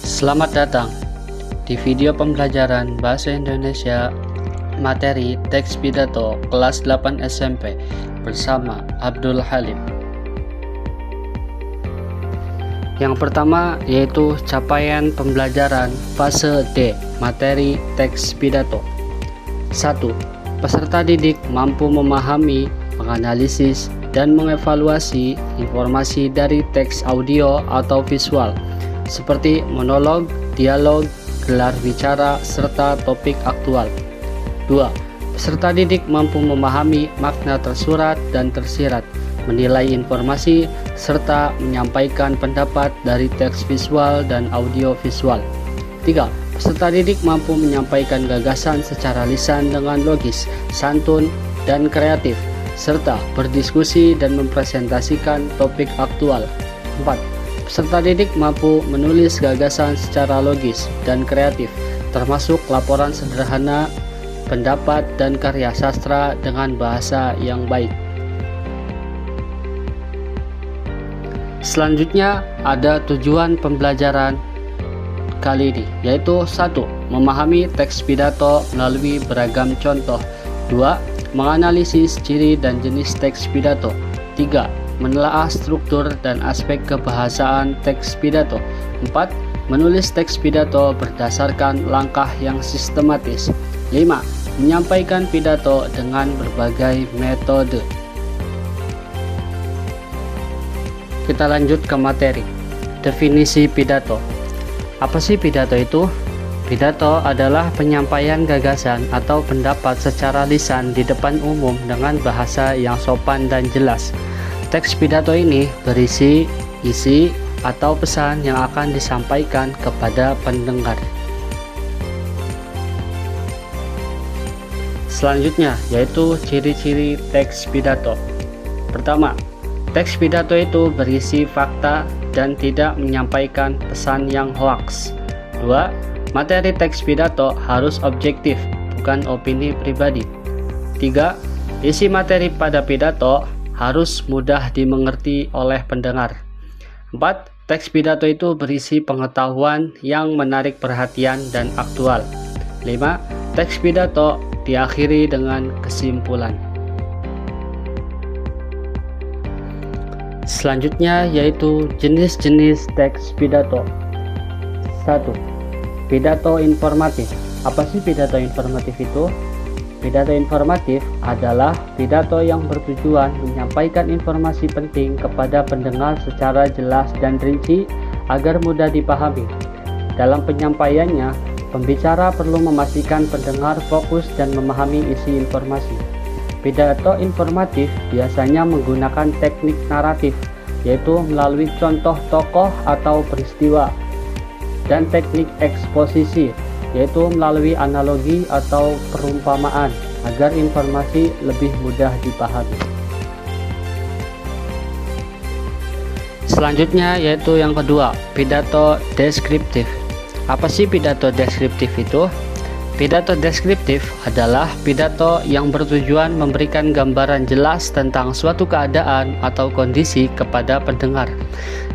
Selamat datang di video pembelajaran Bahasa Indonesia materi teks pidato kelas 8 SMP bersama Abdul Halim. Yang pertama yaitu capaian pembelajaran fase D materi teks pidato. 1. Peserta didik mampu memahami, menganalisis, dan mengevaluasi informasi dari teks audio atau visual seperti monolog, dialog, gelar bicara, serta topik aktual. 2. Peserta didik mampu memahami makna tersurat dan tersirat, menilai informasi, serta menyampaikan pendapat dari teks visual dan audio visual. 3. Peserta didik mampu menyampaikan gagasan secara lisan dengan logis, santun, dan kreatif, serta berdiskusi dan mempresentasikan topik aktual. 4. Peserta didik mampu menulis gagasan secara logis dan kreatif, termasuk laporan sederhana, pendapat, dan karya sastra dengan bahasa yang baik. Selanjutnya ada tujuan pembelajaran kali ini, yaitu 1. Memahami teks pidato melalui beragam contoh. 2. Menganalisis ciri dan jenis teks pidato. 3. Menelaah struktur dan aspek kebahasaan teks pidato. 4. Menulis teks pidato berdasarkan langkah yang sistematis. 5. Menyampaikan pidato dengan berbagai metode. Kita lanjut ke materi. Definisi pidato. Apa sih pidato itu? Pidato adalah penyampaian gagasan atau pendapat secara lisan di depan umum dengan bahasa yang sopan dan jelas. Teks pidato ini berisi isi atau pesan yang akan disampaikan kepada pendengar. Selanjutnya yaitu ciri-ciri teks pidato. Pertama, teks pidato itu berisi fakta dan tidak menyampaikan pesan yang hoaks. 2. Materi teks pidato harus objektif, bukan opini pribadi. 3. Isi materi pada pidato harus mudah dimengerti oleh pendengar. 4. Teks pidato itu berisi pengetahuan yang menarik perhatian dan aktual. 5. Teks pidato diakhiri dengan kesimpulan. Selanjutnya yaitu jenis-jenis teks pidato. 1. Pidato informatif. Apa sih pidato informatif itu? Pidato informatif adalah pidato yang bertujuan menyampaikan informasi penting kepada pendengar secara jelas dan rinci agar mudah dipahami. Dalam penyampaiannya, pembicara perlu memastikan pendengar fokus dan memahami isi informasi. Pidato informatif biasanya menggunakan teknik naratif, yaitu melalui contoh tokoh atau peristiwa, dan teknik eksposisi, yaitu melalui analogi atau perumpamaan agar informasi lebih mudah dipahami. Selanjutnya yaitu yang kedua, pidato deskriptif. Apa sih pidato deskriptif itu? Pidato deskriptif adalah pidato yang bertujuan memberikan gambaran jelas tentang suatu keadaan atau kondisi kepada pendengar.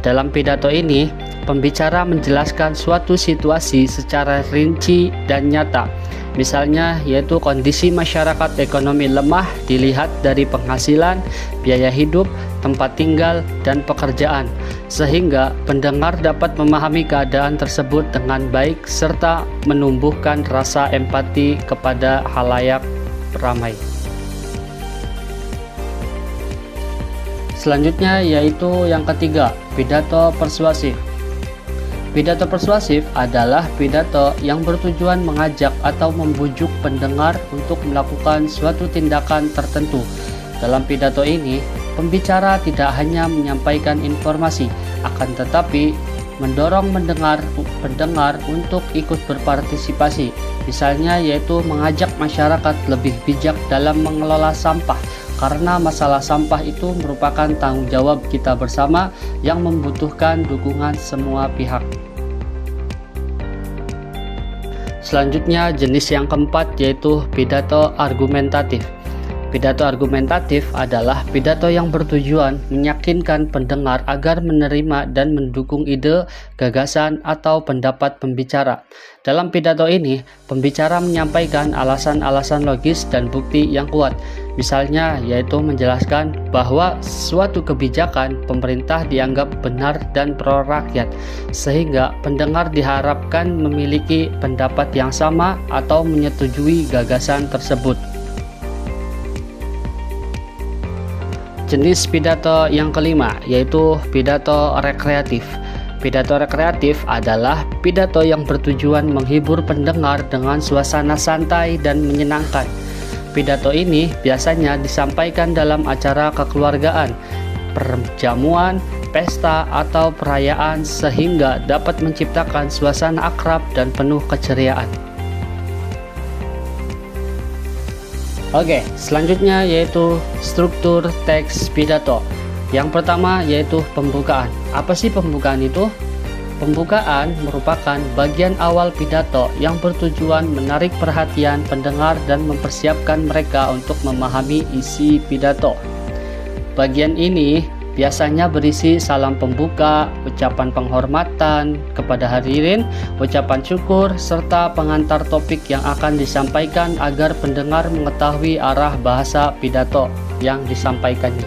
Dalam pidato ini, pembicara menjelaskan suatu situasi secara rinci dan nyata. Misalnya yaitu kondisi masyarakat ekonomi lemah dilihat dari penghasilan, biaya hidup, tempat tinggal, dan pekerjaan, sehingga pendengar dapat memahami keadaan tersebut dengan baik serta menumbuhkan rasa empati kepada khalayak ramai. Selanjutnya yaitu yang ketiga, pidato persuasif. Pidato persuasif adalah pidato yang bertujuan mengajak atau membujuk pendengar untuk melakukan suatu tindakan tertentu. Dalam pidato ini, pembicara tidak hanya menyampaikan informasi, akan tetapi mendorong pendengar untuk ikut berpartisipasi. Misalnya yaitu mengajak masyarakat lebih bijak dalam mengelola sampah, karena masalah sampah itu merupakan tanggung jawab kita bersama yang membutuhkan dukungan semua pihak. Selanjutnya jenis yang keempat yaitu pidato argumentatif. Pidato argumentatif adalah pidato yang bertujuan meyakinkan pendengar agar menerima dan mendukung ide, gagasan, atau pendapat pembicara. Dalam pidato ini, pembicara menyampaikan alasan-alasan logis dan bukti yang kuat. Misalnya, yaitu menjelaskan bahwa suatu kebijakan pemerintah dianggap benar dan pro rakyat, sehingga pendengar diharapkan memiliki pendapat yang sama atau menyetujui gagasan tersebut. Jenis pidato yang kelima yaitu pidato rekreatif. Pidato rekreatif adalah pidato yang bertujuan menghibur pendengar dengan suasana santai dan menyenangkan. Pidato ini biasanya disampaikan dalam acara kekeluargaan, perjamuan, pesta, atau perayaan sehingga dapat menciptakan suasana akrab dan penuh keceriaan. Oke, selanjutnya yaitu struktur teks pidato. Yang pertama yaitu pembukaan. Apa sih pembukaan itu? Pembukaan merupakan bagian awal pidato yang bertujuan menarik perhatian pendengar dan mempersiapkan mereka untuk memahami isi pidato. Bagian ini biasanya berisi salam pembuka, ucapan penghormatan kepada hadirin, ucapan syukur, serta pengantar topik yang akan disampaikan agar pendengar mengetahui arah bahasa pidato yang disampaikannya.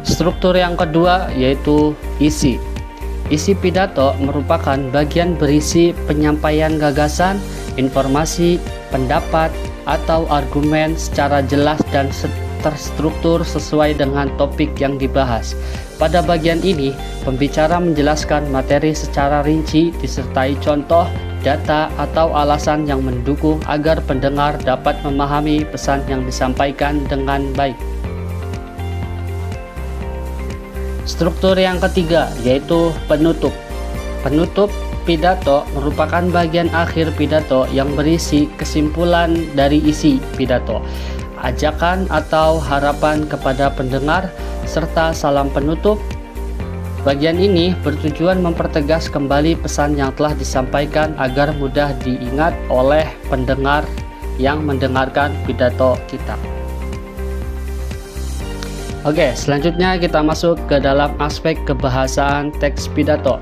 Struktur yang kedua yaitu isi. Isi pidato merupakan bagian berisi penyampaian gagasan, informasi, pendapat, atau argumen secara jelas dan terstruktur sesuai dengan topik yang dibahas. Pada bagian ini, pembicara menjelaskan materi secara rinci disertai contoh, data, atau alasan yang mendukung agar pendengar dapat memahami pesan yang disampaikan dengan baik. Struktur yang ketiga yaitu penutup. Penutup pidato merupakan bagian akhir pidato yang berisi kesimpulan dari isi pidato, ajakan atau harapan kepada pendengar, serta salam penutup. Bagian ini bertujuan mempertegas kembali pesan yang telah disampaikan agar mudah diingat oleh pendengar yang mendengarkan pidato kita. Oke, selanjutnya kita masuk ke dalam aspek kebahasaan teks pidato.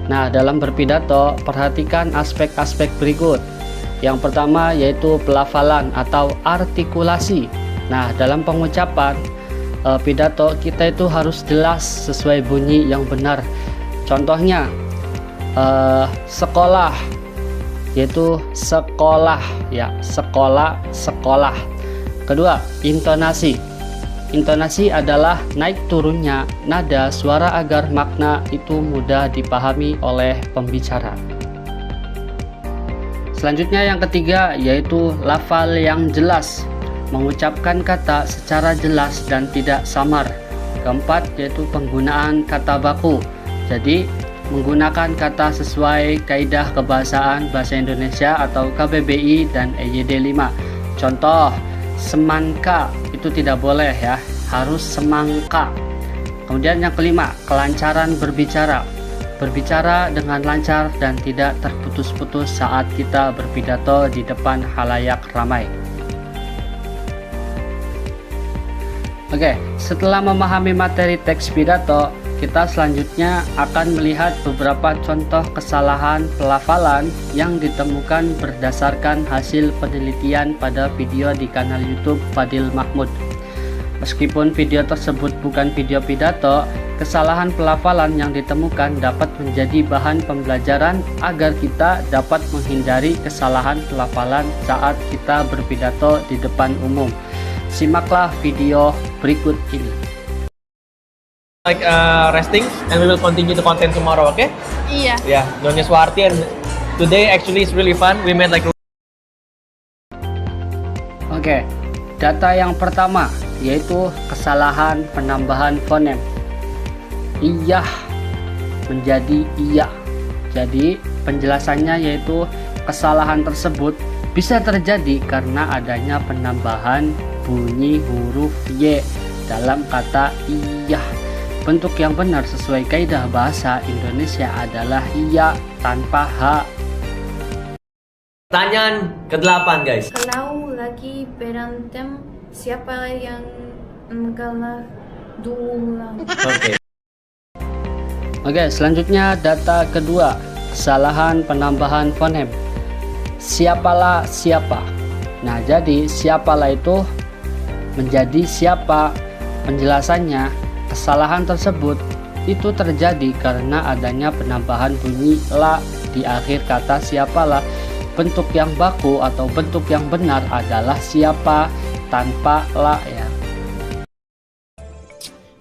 Nah, dalam berpidato, perhatikan aspek-aspek berikut. Yang pertama yaitu pelafalan atau artikulasi. Nah, dalam pengucapan pidato kita itu harus jelas sesuai bunyi yang benar. Contohnya sekolah, yaitu sekolah ya, sekolah, sekolah. Kedua, intonasi. Intonasi adalah naik turunnya nada suara agar makna itu mudah dipahami oleh pembicara. Selanjutnya yang ketiga yaitu lafal yang jelas, mengucapkan kata secara jelas dan tidak samar. Keempat yaitu penggunaan kata baku, jadi menggunakan kata sesuai kaidah kebahasaan bahasa Indonesia atau KBBI dan EYD 5. Contoh, semangka itu tidak boleh ya, harus semangka. Kemudian yang kelima, kelancaran berbicara. Berbicara dengan lancar dan tidak terputus-putus saat kita berpidato di depan khalayak ramai. Oke, setelah memahami materi teks pidato, kita selanjutnya akan melihat beberapa contoh kesalahan pelafalan yang ditemukan berdasarkan hasil penelitian pada video di kanal YouTube Fadil Mahmud. Meskipun video tersebut bukan video pidato, kesalahan pelafalan yang ditemukan dapat menjadi bahan pembelajaran agar kita dapat menghindari kesalahan pelafalan saat kita berpidato di depan umum. Simaklah video berikut ini. Resting and we will continue the content tomorrow, okay? Iya. Yeah, Nyonya Swarti, and today actually is really fun. We made like Oke, data yang pertama yaitu kesalahan penambahan fonem. Iyah menjadi iya. Jadi penjelasannya yaitu kesalahan tersebut bisa terjadi karena adanya penambahan bunyi huruf Y dalam kata iyah. Bentuk yang benar sesuai kaidah bahasa Indonesia adalah iya tanpa H. Pertanyaan ke-8 guys. Kalau lagi berantem, siapa yang mengalah duluan. Oke. Oke, selanjutnya data kedua, kesalahan penambahan fonem. Siapalah siapa. Nah, jadi siapalah itu menjadi siapa. Penjelasannya, kesalahan tersebut itu terjadi karena adanya penambahan bunyi la di akhir kata siapalah. Bentuk yang baku atau bentuk yang benar adalah siapa tanpa la ya.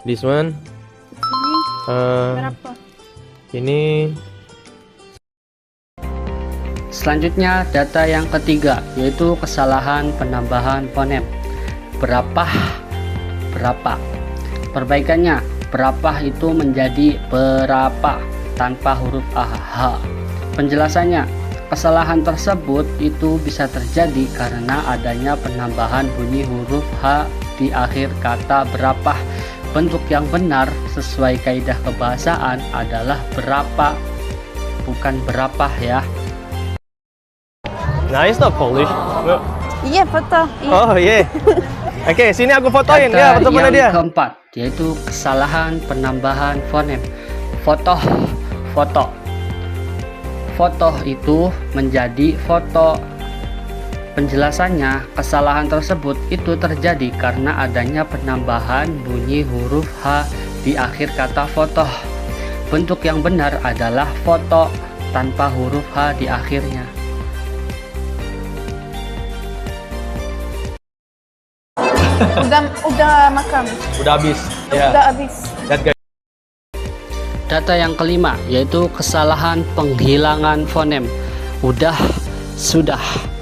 This one. Berapa? Ini Selanjutnya data yang ketiga, yaitu kesalahan penambahan fonem. Berapa. Perbaikannya, berapa itu menjadi berapa tanpa huruf ah. Penjelasannya, kesalahan tersebut itu bisa terjadi karena adanya penambahan bunyi huruf H di akhir kata berapa. Bentuk yang benar sesuai kaidah kebahasaan adalah berapa, bukan berapa ya. nah, it's not Polish. Iya, foto. Oh yeah. Oke, sini aku fotoin Data ya, foto mana yang dia? keempat, yaitu kesalahan penambahan fonem. Foto itu menjadi foto. Penjelasannya, kesalahan tersebut itu terjadi karena adanya penambahan bunyi huruf H di akhir kata foto. Bentuk yang benar adalah foto tanpa huruf H di akhirnya. Udah makan. Udah habis. Ya. Udah habis. That guy. Data yang kelima, yaitu kesalahan penghilangan fonem. Sudah.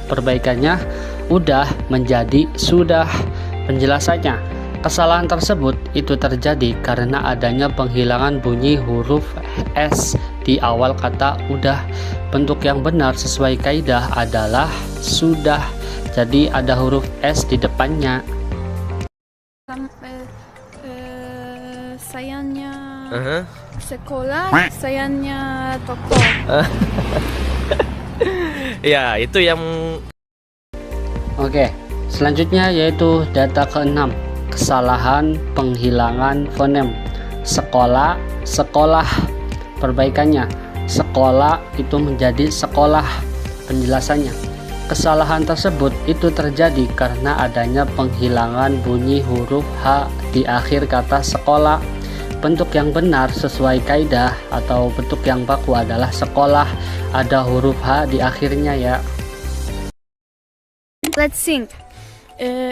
Perbaikannya, udah menjadi sudah. Penjelasannya, kesalahan tersebut itu terjadi karena adanya penghilangan bunyi huruf S di awal kata udah. Bentuk yang benar sesuai kaidah adalah sudah. Jadi ada huruf S di depannya. Sayangnya Uh-huh. sekolah, sayangnya toko. Ya, itu yang Oke, selanjutnya yaitu data ke-6, kesalahan penghilangan fonem. Sekolah. Perbaikannya, sekolah itu menjadi sekolah. Penjelasannya, kesalahan tersebut itu terjadi karena adanya penghilangan bunyi huruf H di akhir kata sekolah. Bentuk yang benar sesuai kaidah atau bentuk yang baku adalah sekolah, ada huruf H di akhirnya ya. Let's sing.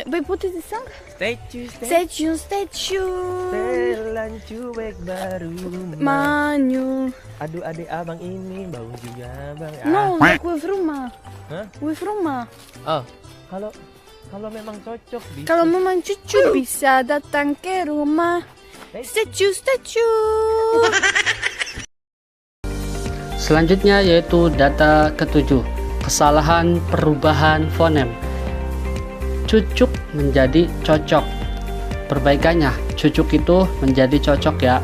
Вы будете sing? Statue. Setelan cuek baru Маню. Aduh adik abang ini bau juga bang. No, gue в rumah. Hah? Gue в rumah. Oh, kalau memang cocok bisa. Kalau memang cucu bisa datang ke rumah. Statue. Selanjutnya yaitu data ke-7, kesalahan perubahan fonem. Cucuk menjadi cocok. Perbaikannya, cucuk itu menjadi cocok ya.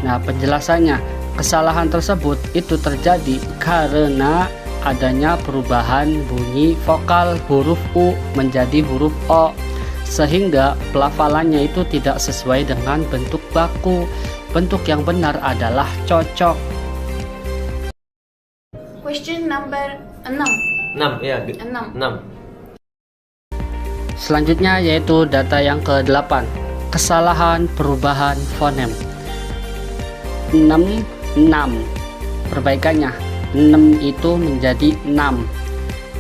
Nah, penjelasannya, kesalahan tersebut itu terjadi karena adanya perubahan bunyi vokal huruf U menjadi huruf O, sehingga pelafalannya itu tidak sesuai dengan bentuk baku. Bentuk yang benar adalah cocok. Question number 6. 6 ya. 6. 6. Selanjutnya yaitu data yang ke-8, kesalahan perubahan fonem. 6. Perbaikannya, 6 itu menjadi 6.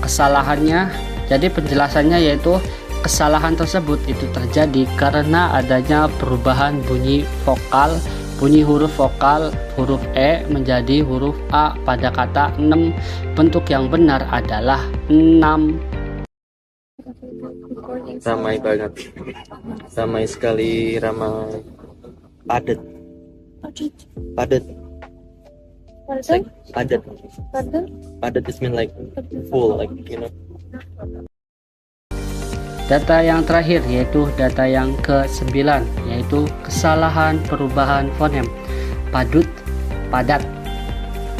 Kesalahannya, jadi penjelasannya yaitu kesalahan tersebut itu terjadi karena adanya perubahan bunyi vokal, bunyi huruf vokal huruf E menjadi huruf A pada kata 6. Bentuk yang benar adalah 6. Ramai banget. Ramai sekali, ramai. Padat. Padat is mean like full, like you know. Data yang terakhir yaitu data yang ke-9, yaitu kesalahan perubahan fonem. Padat.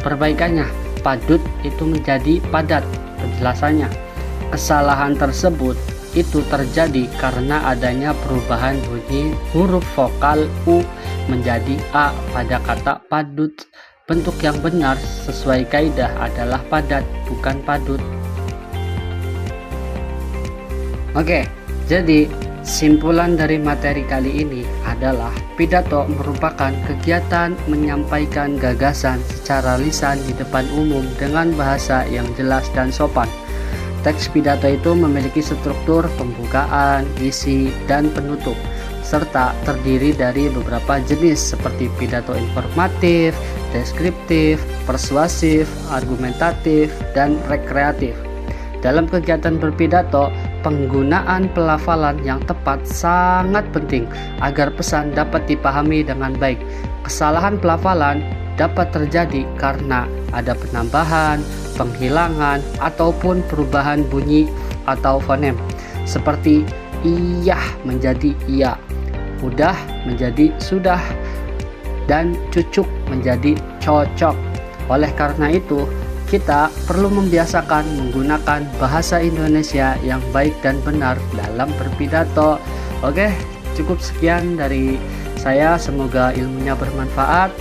Perbaikannya, padut itu menjadi padat. Penjelasannya, kesalahan tersebut itu terjadi karena adanya perubahan bunyi huruf vokal U menjadi A pada kata padut. Bentuk yang benar sesuai kaidah adalah padat, bukan padut. Oke, jadi simpulan dari materi kali ini adalah pidato merupakan kegiatan menyampaikan gagasan secara lisan di depan umum dengan bahasa yang jelas dan sopan. Teks pidato itu memiliki struktur pembukaan, isi, dan penutup, serta terdiri dari beberapa jenis seperti pidato informatif, deskriptif, persuasif, argumentatif, dan rekreatif. Dalam kegiatan berpidato, penggunaan pelafalan yang tepat sangat penting agar pesan dapat dipahami dengan baik. Kesalahan pelafalan dapat terjadi karena ada penambahan, penghilangan, ataupun perubahan bunyi atau fonem, seperti iyah menjadi iya, udah menjadi sudah, dan cucuk menjadi cocok. Oleh karena itu, kita perlu membiasakan menggunakan bahasa Indonesia yang baik dan benar dalam berpidato. Oke, cukup sekian dari saya, semoga ilmunya bermanfaat.